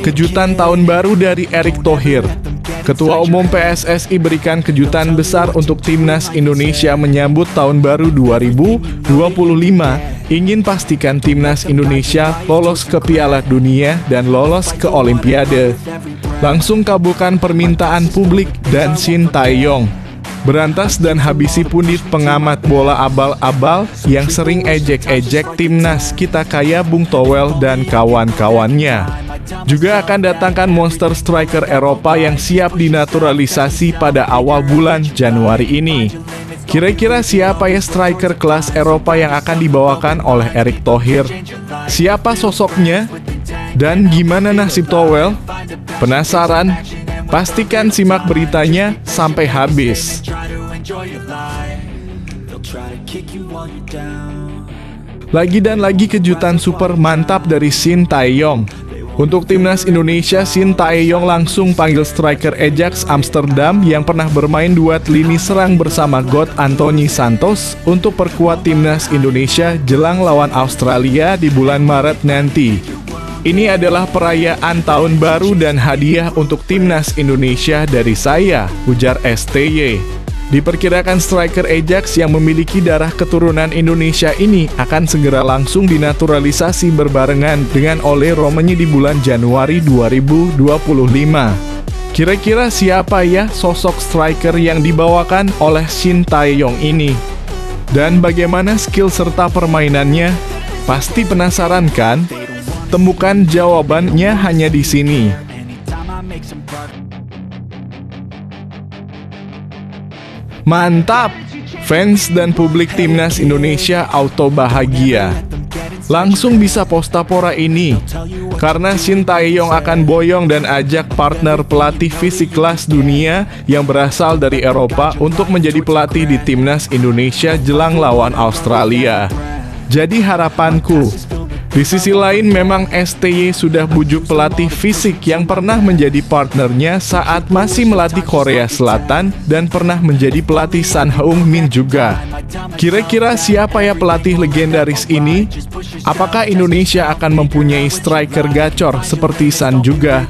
Kejutan tahun baru dari Erick Thohir. Ketua Umum PSSI berikan kejutan besar untuk Timnas Indonesia menyambut tahun baru 2025. Ingin pastikan Timnas Indonesia lolos ke Piala Dunia dan lolos ke Olimpiade. Langsung kabulkan permintaan publik dan Shin Tae-yong. Berantas dan habisi pundit pengamat bola abal-abal yang sering ejek-ejek Timnas kita kaya Bung Towel dan kawan-kawannya. Juga akan datangkan monster striker Eropa yang siap dinaturalisasi pada awal bulan Januari ini. Kira-kira siapa ya striker kelas Eropa yang akan dibawakan oleh Erick Thohir? Siapa sosoknya? Dan gimana nasib Towel? Penasaran? Pastikan simak beritanya sampai habis. Lagi dan lagi kejutan super mantap dari Shin Tae-yong. Untuk Timnas Indonesia, Shin Tae-yong langsung panggil striker Ajax Amsterdam yang pernah bermain duet lini serang bersama God Anthony Santos untuk perkuat Timnas Indonesia jelang lawan Australia di bulan Maret nanti. Ini adalah perayaan tahun baru dan hadiah untuk Timnas Indonesia dari saya, ujar STY. Diperkirakan striker Ajax yang memiliki darah keturunan Indonesia ini akan segera langsung dinaturalisasi berbarengan dengan Ole Romeni di bulan Januari 2025. Kira-kira siapa ya sosok striker yang dibawakan oleh Shin Tae-yong ini? Dan bagaimana skill serta permainannya? Pasti penasaran kan? Temukan jawabannya hanya di sini. Mantap! Fans dan publik Timnas Indonesia auto bahagia. Langsung bisa postapora ini, karena Shin Tae-yong akan boyong dan ajak partner pelatih fisik kelas dunia yang berasal dari Eropa untuk menjadi pelatih di Timnas Indonesia jelang lawan Australia. Jadi harapanku, di sisi lain memang STY sudah bujuk pelatih fisik yang pernah menjadi partnernya saat masih melatih Korea Selatan dan pernah menjadi pelatih San Heung-min juga. Kira-kira siapa ya pelatih legendaris ini? Apakah Indonesia akan mempunyai striker gacor seperti San juga?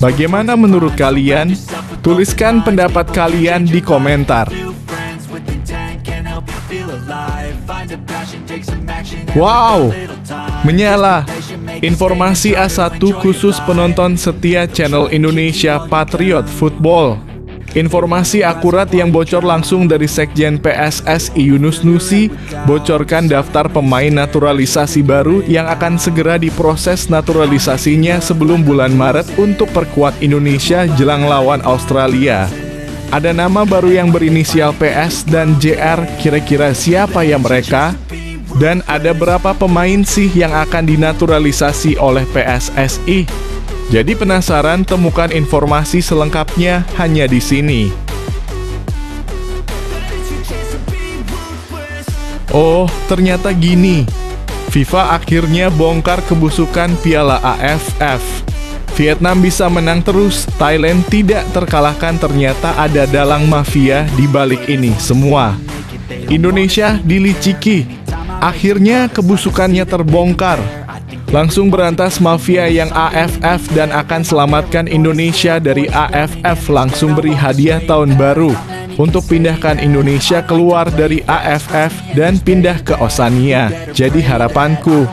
Bagaimana menurut kalian? Tuliskan pendapat kalian di komentar. Wow, menyala. Informasi A1 khusus penonton setia channel Indonesia Patriot Football. Informasi akurat yang bocor langsung dari Sekjen PSSI Yunus Nusi, bocorkan daftar pemain naturalisasi baru yang akan segera diproses naturalisasinya sebelum bulan Maret untuk perkuat Indonesia jelang lawan Australia. Ada nama baru yang berinisial PS dan JR, kira-kira siapa ya mereka? Dan ada berapa pemain sih yang akan dinaturalisasi oleh PSSI? Jadi penasaran? Temukan informasi selengkapnya hanya di sini. Oh, ternyata gini. FIFA akhirnya bongkar kebusukan Piala AFF. Vietnam bisa menang terus, Thailand tidak terkalahkan, ternyata ada dalang mafia di balik ini semua. Indonesia diliciki, akhirnya kebusukannya terbongkar. Langsung berantas mafia yang AFF dan akan selamatkan Indonesia dari AFF, langsung beri hadiah tahun baru untuk pindahkan Indonesia keluar dari AFF dan pindah ke Oceania. Jadi harapanku,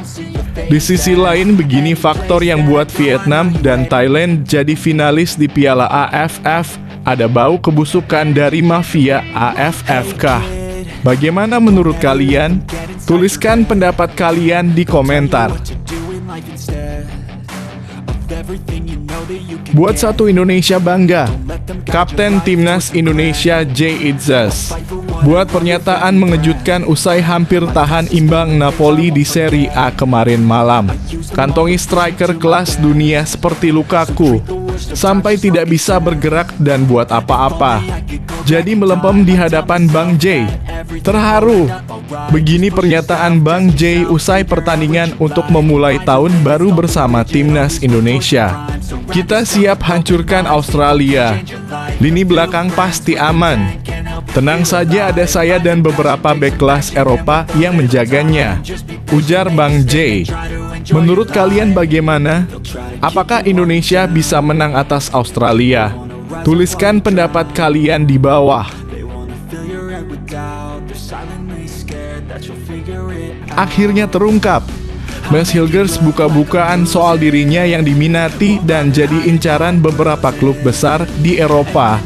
di sisi lain begini faktor yang buat Vietnam dan Thailand jadi finalis di Piala AFF, ada bau kebusukan dari mafia AFF kah? Bagaimana menurut kalian? Tuliskan pendapat kalian di komentar. Buat satu Indonesia bangga, Kapten Timnas Indonesia J. Itzas buat pernyataan mengejutkan usai hampir tahan imbang Napoli di Serie A kemarin malam. Kantongi striker kelas dunia seperti Lukaku sampai tidak bisa bergerak dan buat apa-apa. Jadi melempem di hadapan Bang J. Terharu. Begini pernyataan Bang J usai pertandingan untuk memulai tahun baru bersama Timnas Indonesia. Kita siap hancurkan Australia. Lini belakang pasti aman. Tenang saja, ada saya dan beberapa bek kelas Eropa yang menjaganya, ujar Bang J. Menurut kalian bagaimana? Apakah Indonesia bisa menang atas Australia? Tuliskan pendapat kalian di bawah. Akhirnya terungkap, Mads Hilgers buka-bukaan soal dirinya yang diminati dan jadi incaran beberapa klub besar di Eropa.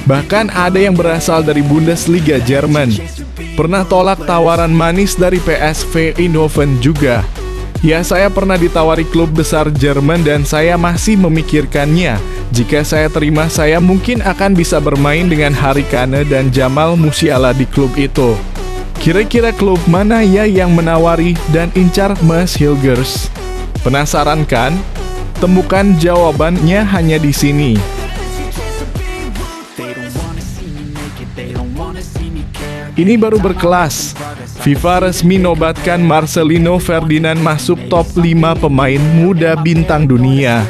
Bahkan ada yang berasal dari Bundesliga Jerman. Pernah tolak tawaran manis dari PSV Eindhoven juga. Ya, saya pernah ditawari klub besar Jerman dan saya masih memikirkannya. Jika saya terima, saya mungkin akan bisa bermain dengan Harry Kane dan Jamal Musiala di klub itu. Kira-kira klub mana ya yang menawari dan incar Mads Hilgers? Penasaran kan? Temukan jawabannya hanya di sini. Ini baru berkelas. FIFA resmi nobatkan Marcelino Ferdinand masuk top 5 pemain muda bintang dunia.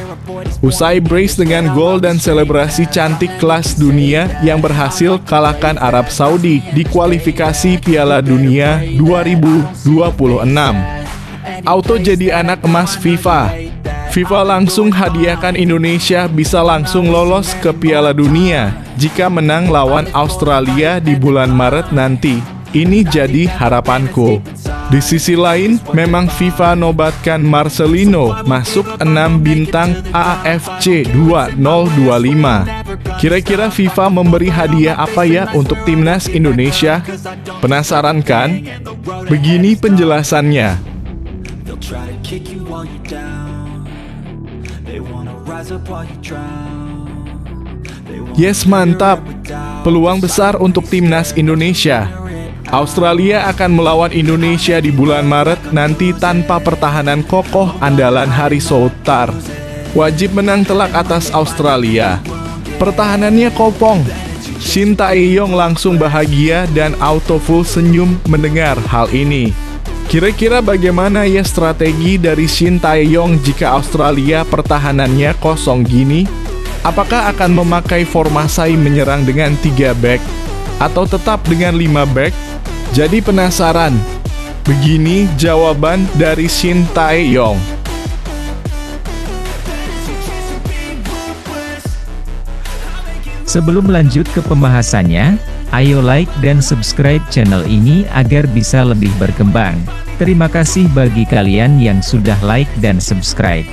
Usai brace dengan gol dan selebrasi cantik kelas dunia yang berhasil kalahkan Arab Saudi di kualifikasi Piala Dunia 2026. Auto jadi anak emas FIFA. FIFA langsung hadiahkan Indonesia bisa langsung lolos ke Piala Dunia jika menang lawan Australia di bulan Maret nanti. Ini jadi harapanku. Di sisi lain, memang FIFA nobatkan Marcelino masuk 6 bintang AFC 2025. Kira-kira FIFA memberi hadiah apa ya untuk timnas Indonesia? Penasaran kan? Begini penjelasannya. Yes, mantap. Peluang besar untuk timnas Indonesia. Australia akan melawan Indonesia di bulan Maret nanti tanpa pertahanan kokoh andalan Hari Soutar. Wajib menang telak atas Australia. Pertahanannya kopong. Shin Tae-yong langsung bahagia dan auto full senyum mendengar hal ini. Kira-kira bagaimana ya strategi dari Shin Tae-yong jika Australia pertahanannya kosong gini? Apakah akan memakai formasi menyerang dengan 3 back? Atau tetap dengan 5 back? Jadi penasaran? Begini jawaban dari Shin Tae-yong. Sebelum lanjut ke pembahasannya, ayo like dan subscribe channel ini agar bisa lebih berkembang. Terima kasih bagi kalian yang sudah like dan subscribe.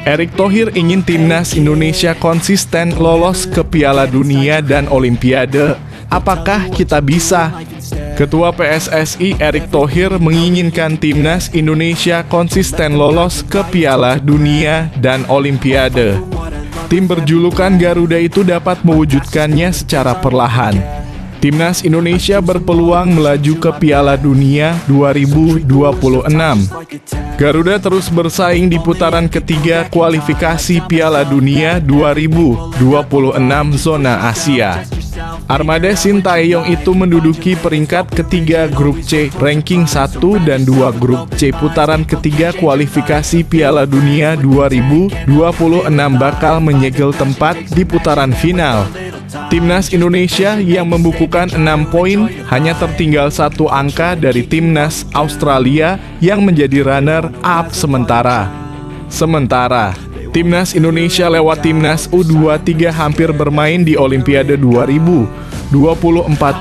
Erick Thohir ingin timnas Indonesia konsisten lolos ke Piala Dunia dan Olimpiade. Apakah kita bisa? Ketua PSSI Erick Thohir menginginkan timnas Indonesia konsisten lolos ke Piala Dunia dan Olimpiade. Tim berjulukan Garuda itu dapat mewujudkannya secara perlahan. Timnas Indonesia berpeluang melaju ke Piala Dunia 2026. Garuda terus bersaing di putaran ketiga kualifikasi Piala Dunia 2026 zona Asia. Armada Shin Tae-yong itu menduduki peringkat ketiga grup C, ranking 1 dan 2 grup C putaran ketiga kualifikasi Piala Dunia 2026 bakal menyegel tempat di putaran final. Timnas Indonesia yang membukukan 6 poin hanya tertinggal 1 angka dari timnas Australia yang menjadi runner-up sementara. Timnas Indonesia lewat timnas U23 hampir bermain di Olimpiade 2024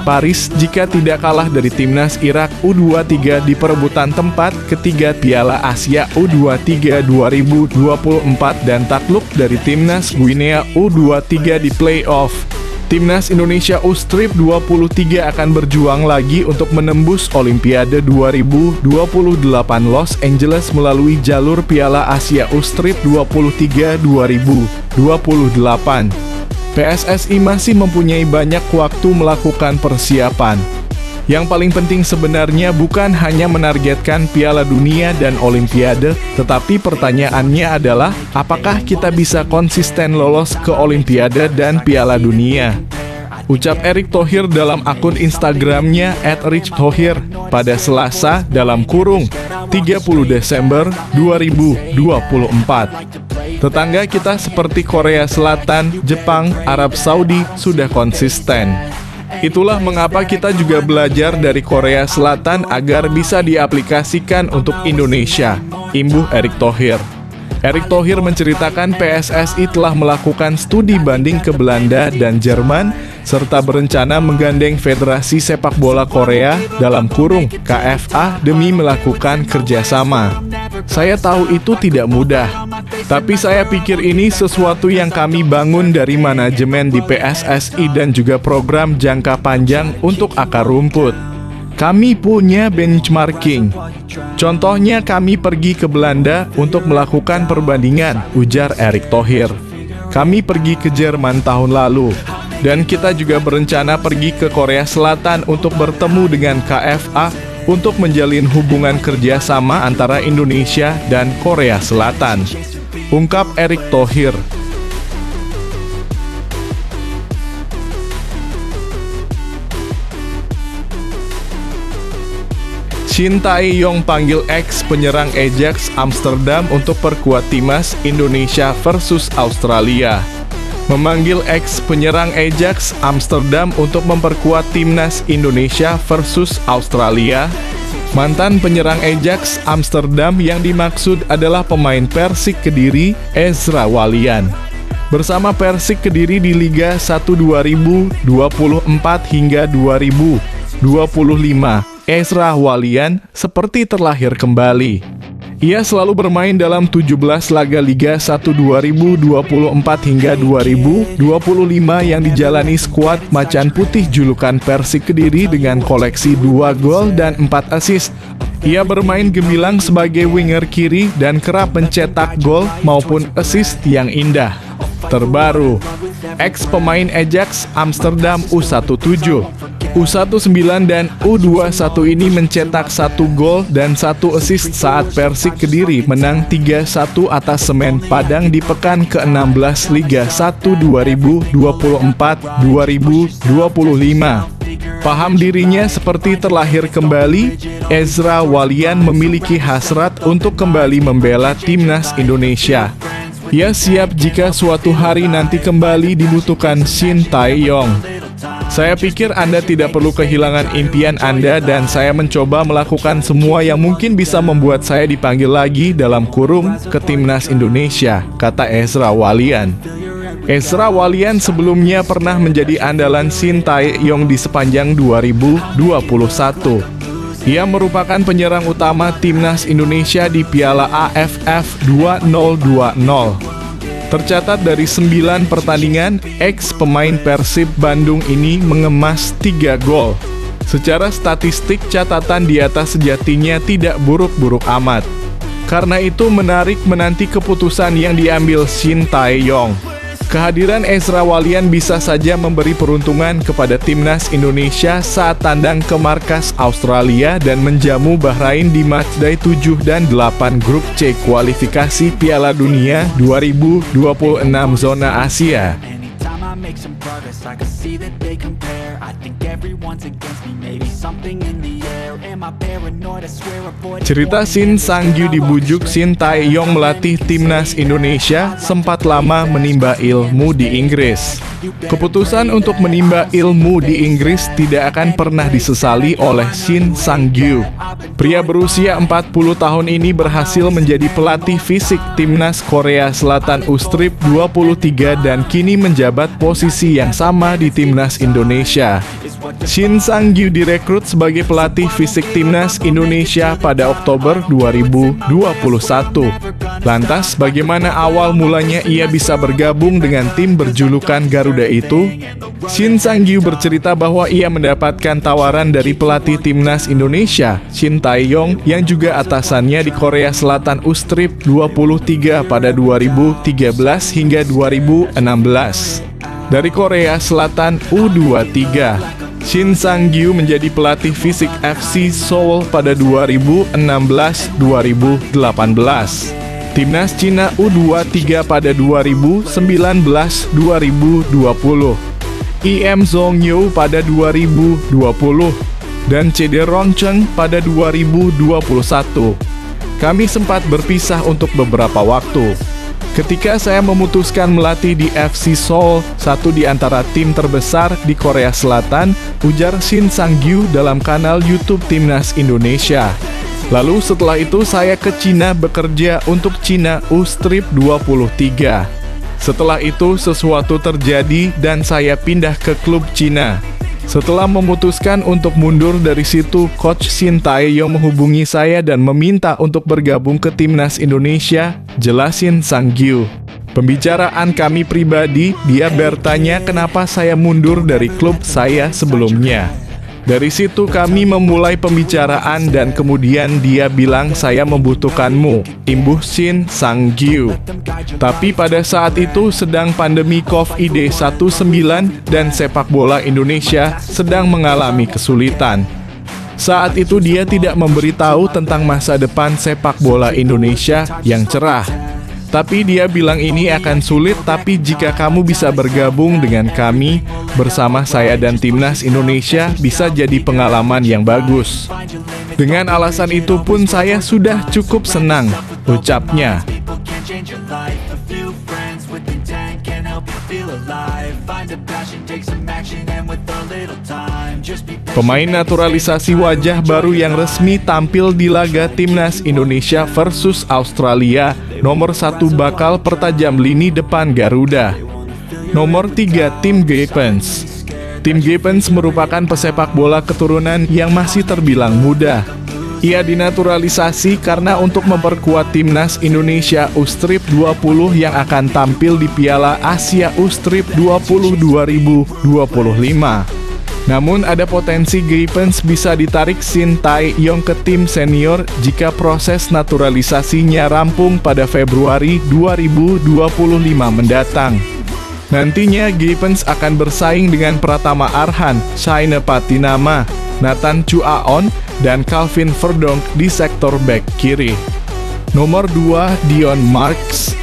Paris jika tidak kalah dari timnas Irak U23 di perebutan tempat ketiga Piala Asia U23 2024 dan takluk dari timnas Guinea U23 di playoff. Timnas Indonesia U-Strip 23 akan berjuang lagi untuk menembus Olimpiade 2028 Los Angeles melalui jalur Piala Asia U-Strip 23 2028. PSSI masih mempunyai banyak waktu melakukan persiapan. Yang paling penting sebenarnya bukan hanya menargetkan Piala Dunia dan Olimpiade, tetapi pertanyaannya adalah, apakah kita bisa konsisten lolos ke Olimpiade dan Piala Dunia? Ucap Erick Thohir dalam akun Instagramnya @richthohir pada Selasa (30 Desember 2024. Tetangga kita seperti Korea Selatan, Jepang, Arab Saudi sudah konsisten. Itulah mengapa kita juga belajar dari Korea Selatan agar bisa diaplikasikan untuk Indonesia, imbuh Erick Thohir. Erick Thohir menceritakan PSSI telah melakukan studi banding ke Belanda dan Jerman, serta berencana menggandeng Federasi Sepak Bola Korea dalam kurung KFA demi melakukan kerjasama. Saya tahu itu tidak mudah, tapi saya pikir ini sesuatu yang kami bangun dari manajemen di PSSI dan juga program jangka panjang untuk akar rumput. Kami punya benchmarking. Contohnya kami pergi ke Belanda untuk melakukan perbandingan, ujar Erick Thohir. Kami pergi ke Jerman tahun lalu, dan kita juga berencana pergi ke Korea Selatan untuk bertemu dengan KFA untuk menjalin hubungan kerjasama antara Indonesia dan Korea Selatan, ungkap Erick Thohir. Shin Tae-yong panggil ex penyerang Ajax Amsterdam untuk perkuat timnas Indonesia versus Australia. Memanggil ex penyerang Ajax Amsterdam untuk memperkuat timnas Indonesia versus Australia. Mantan penyerang Ajax Amsterdam yang dimaksud adalah pemain Persik Kediri, Ezra Walian. Bersama Persik Kediri di Liga 1 2024 hingga 2025. Ezra Walian seperti terlahir kembali. Ia selalu bermain dalam 17 laga Liga 1 2024 hingga 2025 yang dijalani skuad Macan Putih julukan Persik Kediri dengan koleksi 2 gol dan 4 assist. Ia bermain gemilang sebagai winger kiri dan kerap mencetak gol maupun assist yang indah. Terbaru, ex pemain Ajax Amsterdam U17, U19 dan U21 ini mencetak 1 gol dan 1 assist saat Persik Kediri menang 3-1 atas Semen Padang di pekan ke-16 Liga 1 2024-2025. Paham dirinya seperti terlahir kembali, Ezra Walian memiliki hasrat untuk kembali membela timnas Indonesia. Ia siap jika suatu hari nanti kembali dibutuhkan Shin Tae-yong. Saya pikir Anda tidak perlu kehilangan impian Anda dan saya mencoba melakukan semua yang mungkin bisa membuat saya dipanggil lagi dalam kurung ke timnas Indonesia, kata Ezra Walian. Ezra Walian sebelumnya pernah menjadi andalan Shin Tae-yong di sepanjang 2021. Ia merupakan penyerang utama timnas Indonesia di Piala AFF 2020. Tercatat dari 9 pertandingan, ex pemain Persib Bandung ini mengemas 3 gol. Secara statistik, catatan di atas sejatinya tidak buruk-buruk amat. Karena itu menarik menanti keputusan yang diambil Shin Tae-yong. Kehadiran Ezra Walian bisa saja memberi peruntungan kepada timnas Indonesia saat tandang ke markas Australia dan menjamu Bahrain di matchday 7 dan 8 grup C kualifikasi Piala Dunia 2026 zona Asia. Cerita Shin Sang-gyu dibujuk Shin Tae-yong melatih timnas Indonesia sempat lama menimba ilmu di Inggris. Keputusan untuk menimba ilmu di Inggris tidak akan pernah disesali oleh Shin Sang-gyu. Pria berusia 40 tahun ini berhasil menjadi pelatih fisik timnas Korea Selatan U-Strip 23 dan kini menjabat posisi yang sama di timnas Indonesia. Shin Sang-gyu direkrut sebagai pelatih fisik timnas Indonesia pada Oktober 2021. Lantas, bagaimana awal mulanya ia bisa bergabung dengan tim berjulukan Garuda itu? Shin Sang-gyu bercerita bahwa ia mendapatkan tawaran dari pelatih timnas Indonesia, Shin Tae-yong, yang juga atasannya di Korea Selatan U-Strip 23 pada 2013 hingga 2016. Dari Korea Selatan U23, Shin Sang-gyu menjadi pelatih fisik FC Seoul pada 2016-2018. Timnas Cina U23 pada 2019-2020. IM Zhongyu pada 2020. Dan Cederon Cheng pada 2021. Kami sempat berpisah untuk beberapa waktu. Ketika saya memutuskan melatih di FC Seoul, satu di antara tim terbesar di Korea Selatan, ujar Shin Sang-gyu dalam kanal YouTube Timnas Indonesia. Lalu setelah itu saya ke Cina bekerja untuk Cina U-Strip 23. Setelah itu sesuatu terjadi dan saya pindah ke klub Cina. Setelah memutuskan untuk mundur dari situ, Coach Shin Tae-yong menghubungi saya dan meminta untuk bergabung ke Timnas Indonesia, jelasin Sang-gyu. Pembicaraan kami pribadi, dia bertanya kenapa saya mundur dari klub saya sebelumnya. Dari situ kami memulai pembicaraan dan kemudian dia bilang saya membutuhkanmu, imbuh Shin Sang-gyu. Tapi pada saat itu sedang pandemi COVID-19 dan sepak bola Indonesia sedang mengalami kesulitan. Saat itu dia tidak memberitahu tentang masa depan sepak bola Indonesia yang cerah. Tapi dia bilang ini akan sulit, tapi jika kamu bisa bergabung dengan kami, bersama saya dan Timnas Indonesia bisa jadi pengalaman yang bagus. Dengan alasan itu pun saya sudah cukup senang, ucapnya. Pemain naturalisasi wajah baru yang resmi tampil di laga Timnas Indonesia versus Australia, nomor 1 bakal pertajam lini depan Garuda. Nomor 3, Tim Geipens. Tim Geipens merupakan pesepak bola keturunan yang masih terbilang muda. Ia dinaturalisasi karena untuk memperkuat Timnas Indonesia U-Strip 20 yang akan tampil di Piala Asia U-Strip 20 2025. Namun ada potensi Geipens bisa ditarik Shin Tae-yong ke tim senior jika proses naturalisasinya rampung pada Februari 2025 mendatang. Nantinya Geipens akan bersaing dengan Pratama Arhan, Shaina Patinama, Nathan Chuaon, dan Calvin Verdonk di sektor bek kiri. Nomor 2, Dion Marks.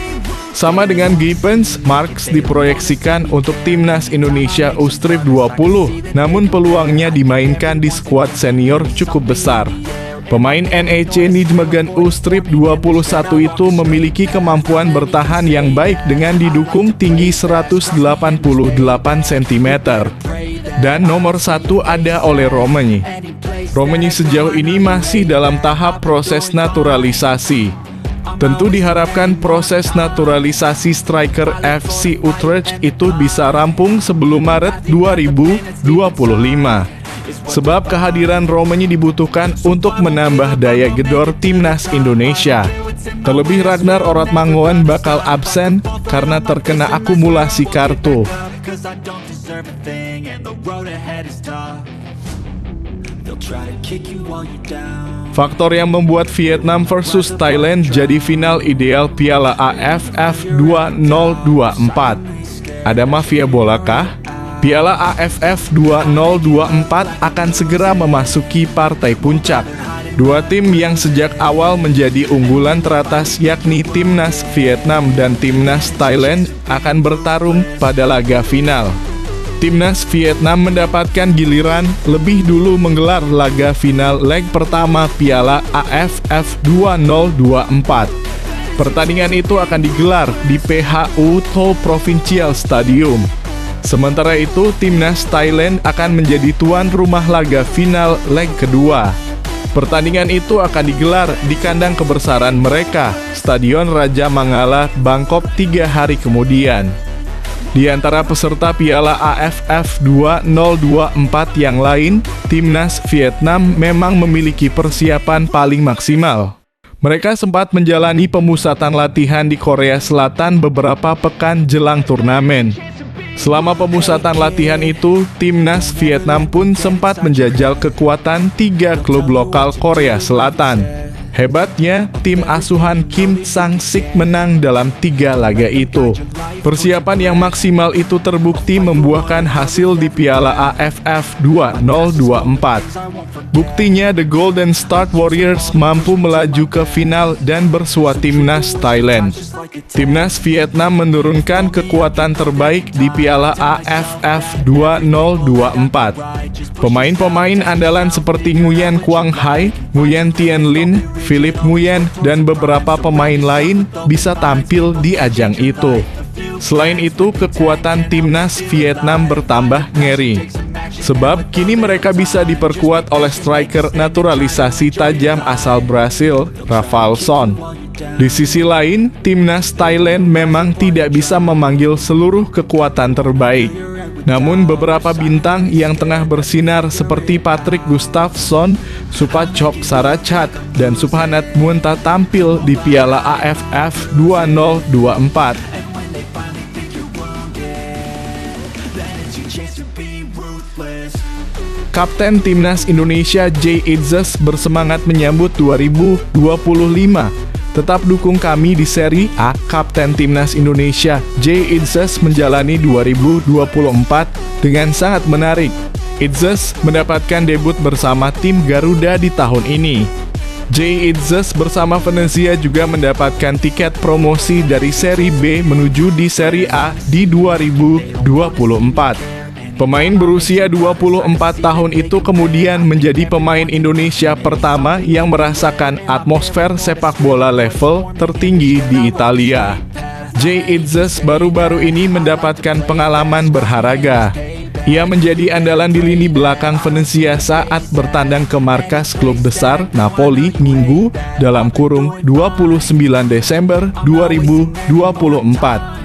Sama dengan Geipens, Marks diproyeksikan untuk Timnas Indonesia U-Strip 20, namun peluangnya dimainkan di skuad senior cukup besar. Pemain NEC Nijmegen U-Strip 21 itu memiliki kemampuan bertahan yang baik dengan didukung tinggi 188 cm. Dan nomor 1 ada Ole Romanyi. Romanyi sejauh ini masih dalam tahap proses naturalisasi. Tentu diharapkan proses naturalisasi striker FC Utrecht itu bisa rampung sebelum Maret 2025. Sebab kehadiran Romanyi dibutuhkan untuk menambah daya gedor Timnas Indonesia. Terlebih Ragnar Oratmangoen bakal absen karena terkena akumulasi kartu. Faktor yang membuat Vietnam versus Thailand jadi final ideal Piala AFF 2024. Ada mafia bola kah? Piala AFF 2024 akan segera memasuki partai puncak. Dua tim yang sejak awal menjadi unggulan teratas yakni Timnas Vietnam dan Timnas Thailand akan bertarung pada laga final. Timnas Vietnam mendapatkan giliran lebih dulu menggelar laga final leg pertama Piala AFF 2024. Pertandingan itu akan digelar di PHU Seoul Provincial Stadium. Sementara itu, Timnas Thailand akan menjadi tuan rumah laga final leg kedua. Pertandingan itu akan digelar di kandang kebesaran mereka, Stadion Raja Mangala, Bangkok 3 hari kemudian. Di antara peserta Piala AFF 2024 yang lain, Timnas Vietnam memang memiliki persiapan paling maksimal. Mereka sempat menjalani pemusatan latihan di Korea Selatan beberapa pekan jelang turnamen. Selama pemusatan latihan itu, Timnas Vietnam pun sempat menjajal kekuatan 3 klub lokal Korea Selatan. Hebatnya, tim asuhan Kim Sang-sik menang dalam 3 laga itu. Persiapan yang maksimal itu terbukti membuahkan hasil di Piala AFF 2024. Buktinya, The Golden Star Warriors mampu melaju ke final dan bersua Timnas Thailand. Timnas Vietnam menurunkan kekuatan terbaik di Piala AFF 2024. Pemain-pemain andalan seperti Nguyen Quang Hai, Nguyen Tien Linh, Philip Nguyen, dan beberapa pemain lain bisa tampil di ajang itu. Selain itu, kekuatan timnas Vietnam bertambah ngeri. Sebab kini mereka bisa diperkuat oleh striker naturalisasi tajam asal Brasil, Rafael Son. Di sisi lain, timnas Thailand memang tidak bisa memanggil seluruh kekuatan terbaik. Namun beberapa bintang yang tengah bersinar seperti Patrick Gustafsson, Supachok Sarachat, dan Subhanat Muntah tampil di Piala AFF 2024. Kapten Timnas Indonesia Jay Itzes bersemangat menyambut 2025. Tetap dukung kami di Seri A. Kapten Timnas Indonesia Jay Itzes menjalani 2024 dengan sangat menarik. Itzes mendapatkan debut bersama tim Garuda di tahun ini. Jay Itzes bersama Venezia juga mendapatkan tiket promosi dari Seri B menuju di Seri A di 2024. Pemain berusia 24 tahun itu kemudian menjadi pemain Indonesia pertama yang merasakan atmosfer sepak bola level tertinggi di Italia. Jay Itzes baru-baru ini mendapatkan pengalaman berharga. Ia menjadi andalan di lini belakang Venezia saat bertandang ke markas klub besar Napoli Minggu (29 Desember 2024).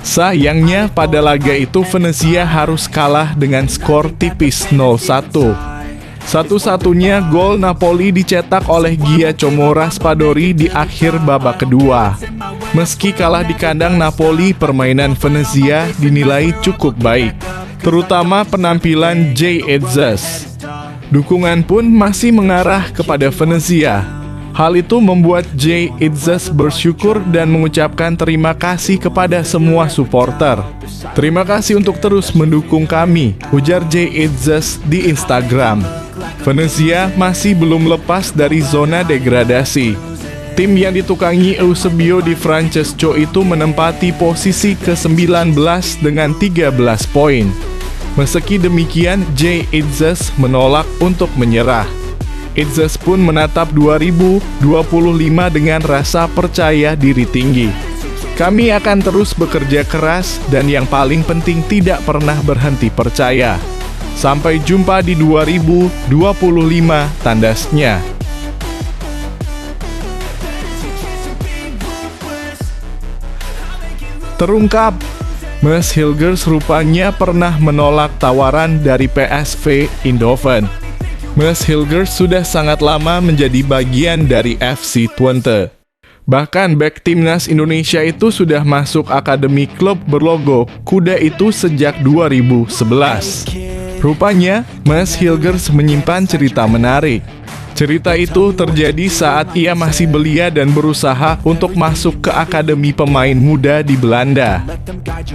Sayangnya pada laga itu Venezia harus kalah dengan skor tipis 0-1. Satu-satunya gol Napoli dicetak oleh Giacomo Raspadori di akhir babak kedua. Meski kalah di kandang Napoli, permainan Venezia dinilai cukup baik, terutama penampilan Jay Itzes. Dukungan pun masih mengarah kepada Venezia. Hal itu membuat Jay Itzes bersyukur dan mengucapkan terima kasih kepada semua supporter. Terima kasih untuk terus mendukung kami, ujar Jay Itzes di Instagram. Venezia masih belum lepas dari zona degradasi. Tim yang ditukangi Eusebio Di Francesco itu menempati posisi ke-19 dengan 13 poin. Meski demikian, Jay Itzes menolak untuk menyerah. Itzes pun menatap 2025 dengan rasa percaya diri tinggi. Kami akan terus bekerja keras dan yang paling penting tidak pernah berhenti percaya. Sampai jumpa di 2025, tandasnya. Terungkap, Mads Hilgers rupanya pernah menolak tawaran dari PSV Eindhoven. Mads Hilgers sudah sangat lama menjadi bagian dari FC Twente. Bahkan bek timnas Indonesia itu sudah masuk akademi klub berlogo kuda itu sejak 2011. Rupanya, Mads Hilgers menyimpan cerita menarik. Cerita itu terjadi saat ia masih belia dan berusaha untuk masuk ke akademi pemain muda di Belanda.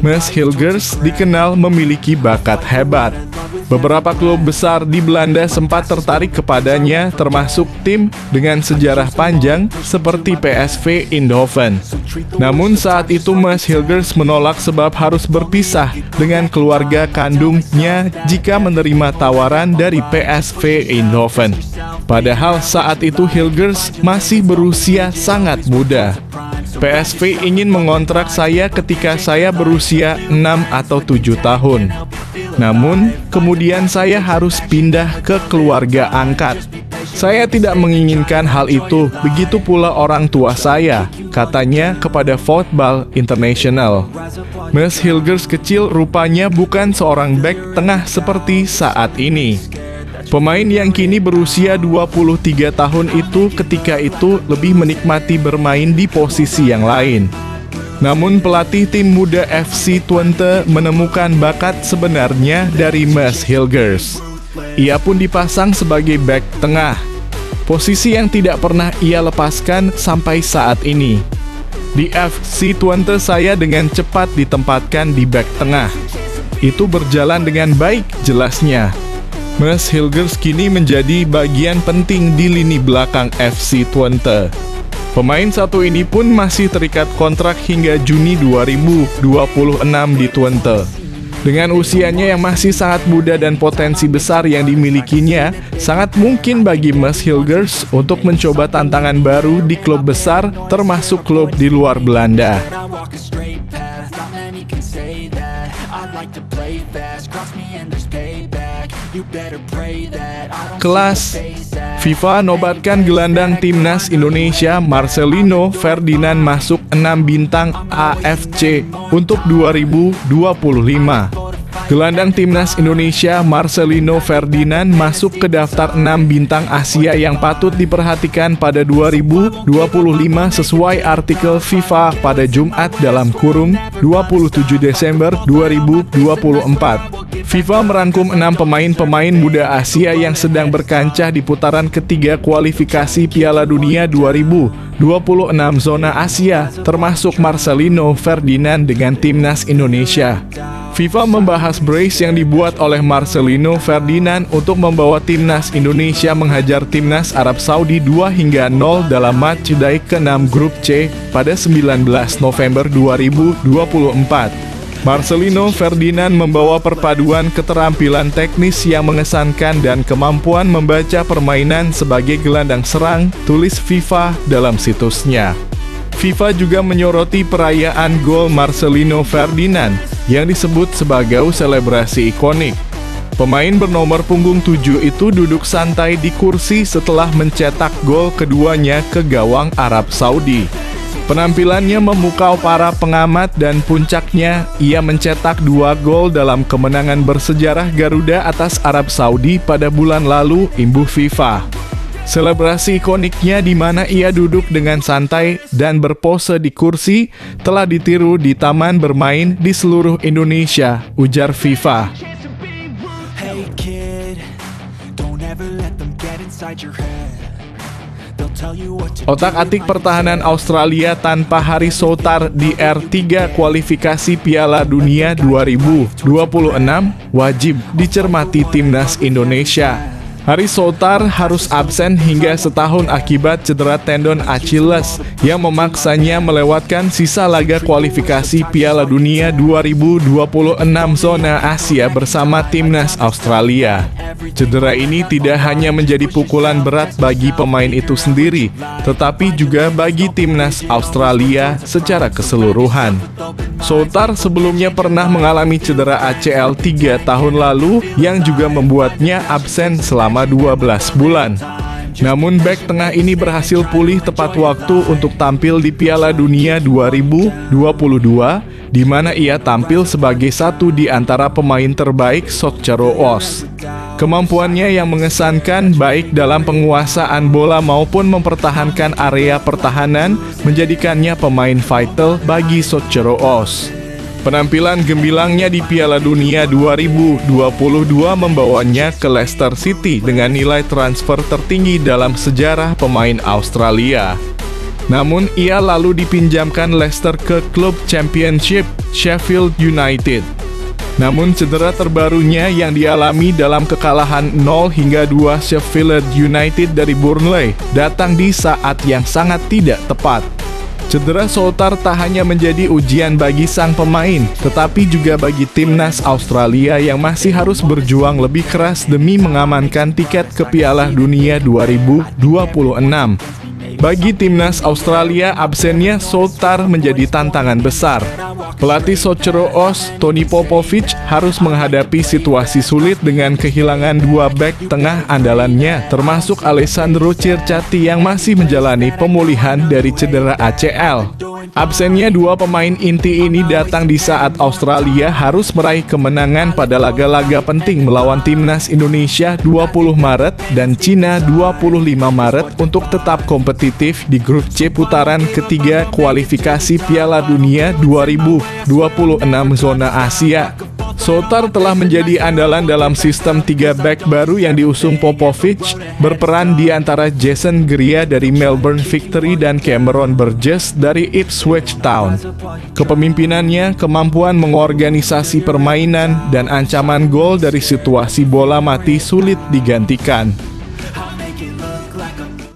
Mads Hilgers dikenal memiliki bakat hebat. Beberapa klub besar di Belanda sempat tertarik kepadanya, termasuk tim dengan sejarah panjang seperti PSV Eindhoven. Namun saat itu Mads Hilgers menolak sebab harus berpisah dengan keluarga kandungnya jika menerima tawaran dari PSV Eindhoven. Padahal saat itu Hilgers masih berusia sangat muda. PSV ingin mengontrak saya ketika saya berusia 6 atau 7 tahun. Namun, kemudian saya harus pindah ke keluarga angkat. Saya tidak menginginkan hal itu, begitu pula orang tua saya, katanya kepada Football International. Mads Hilgers kecil rupanya bukan seorang bek tengah seperti saat ini. Pemain yang kini berusia 23 tahun itu ketika itu lebih menikmati bermain di posisi yang lain. Namun pelatih tim muda FC Twente menemukan bakat sebenarnya dari Mads Hilgers. Ia pun dipasang sebagai bek tengah, posisi yang tidak pernah ia lepaskan sampai saat ini. Di FC Twente saya dengan cepat ditempatkan di bek tengah. Itu berjalan dengan baik, jelasnya. Mads Hilgers kini menjadi bagian penting di lini belakang FC Twente. Pemain satu ini pun masih terikat kontrak hingga Juni 2026 di Twente. Dengan usianya yang masih sangat muda dan potensi besar yang dimilikinya, sangat mungkin bagi Ms. Hilgers untuk mencoba tantangan baru di klub besar, termasuk klub di luar Belanda. Kelas FIFA nobatkan gelandang timnas Indonesia Marcelino Ferdinand masuk 6 bintang AFC untuk 2025. Gelandang timnas Indonesia Marcelino Ferdinand masuk ke daftar 6 bintang Asia yang patut diperhatikan pada 2025 sesuai artikel FIFA pada Jumat dalam kurung 27 Desember 2024. FIFA merangkum 6 pemain-pemain muda Asia yang sedang berkancah di putaran ketiga kualifikasi Piala Dunia 2026 zona Asia, termasuk Marcelino Ferdinand dengan timnas Indonesia. FIFA membahas brace yang dibuat oleh Marcelino Ferdinand untuk membawa timnas Indonesia menghajar timnas Arab Saudi 2-0 dalam matchday ke-6 grup C pada 19 November 2024. Marcelino Ferdinand membawa perpaduan keterampilan teknis yang mengesankan dan kemampuan membaca permainan sebagai gelandang serang, tulis FIFA dalam situsnya. FIFA juga menyoroti perayaan gol Marcelino Ferdinand yang disebut sebagai selebrasi ikonik. Pemain bernomor punggung 7 itu duduk santai di kursi setelah mencetak gol keduanya ke gawang Arab Saudi. Penampilannya memukau para pengamat dan puncaknya ia mencetak 2 gol dalam kemenangan bersejarah Garuda atas Arab Saudi pada bulan lalu, imbuh FIFA. Selebrasi ikoniknya di mana ia duduk dengan santai dan berpose di kursi telah ditiru di taman bermain di seluruh Indonesia, ujar FIFA. Hey kid, don't ever let them get inside your head. Otak-atik pertahanan Australia tanpa Harry Souttar di R3 kualifikasi Piala Dunia 2026 wajib dicermati timnas Indonesia. Harry Souttar harus absen hingga setahun akibat cedera tendon Achilles yang memaksanya melewatkan sisa laga kualifikasi Piala Dunia 2026 zona Asia bersama timnas Australia. Cedera ini tidak hanya menjadi pukulan berat bagi pemain itu sendiri, tetapi juga bagi timnas Australia secara keseluruhan. Souttar sebelumnya pernah mengalami cedera ACL 3 tahun lalu yang juga membuatnya absen selama 12 bulan. Namun bek tengah ini berhasil pulih tepat waktu untuk tampil di Piala Dunia 2022, di mana ia tampil sebagai satu di antara pemain terbaik Socceroo Oz. Kemampuannya yang mengesankan baik dalam penguasaan bola maupun mempertahankan area pertahanan menjadikannya pemain vital bagi Socceroo Oz. Penampilan gembilangnya di Piala Dunia 2022 membawanya ke Leicester City dengan nilai transfer tertinggi dalam sejarah pemain Australia. Namun ia lalu dipinjamkan Leicester ke klub Championship Sheffield United. Namun cedera terbarunya yang dialami dalam kekalahan 0-2 Sheffield United dari Burnley datang di saat yang sangat tidak tepat. Cedera Souttar tak hanya menjadi ujian bagi sang pemain, tetapi juga bagi timnas Australia yang masih harus berjuang lebih keras demi mengamankan tiket ke Piala Dunia 2026. Bagi timnas Australia, absennya Souttar menjadi tantangan besar. Pelatih Socceroo Oz, Tony Popovic, harus menghadapi situasi sulit dengan kehilangan 2 bek tengah andalannya, termasuk Alessandro Circati yang masih menjalani pemulihan dari cedera ACL. Absennya 2 pemain inti ini datang di saat Australia harus meraih kemenangan pada laga-laga penting melawan timnas Indonesia 20 Maret dan Cina 25 Maret untuk tetap kompetitif di grup C putaran ketiga kualifikasi Piala Dunia 2026 zona Asia. Souttar telah menjadi andalan dalam sistem 3 back baru yang diusung Popovic, berperan di antara Jason Geria dari Melbourne Victory dan Cameron Burgess dari Ipswich Town. Kepemimpinannya, kemampuan mengorganisasi permainan, dan ancaman gol dari situasi bola mati sulit digantikan.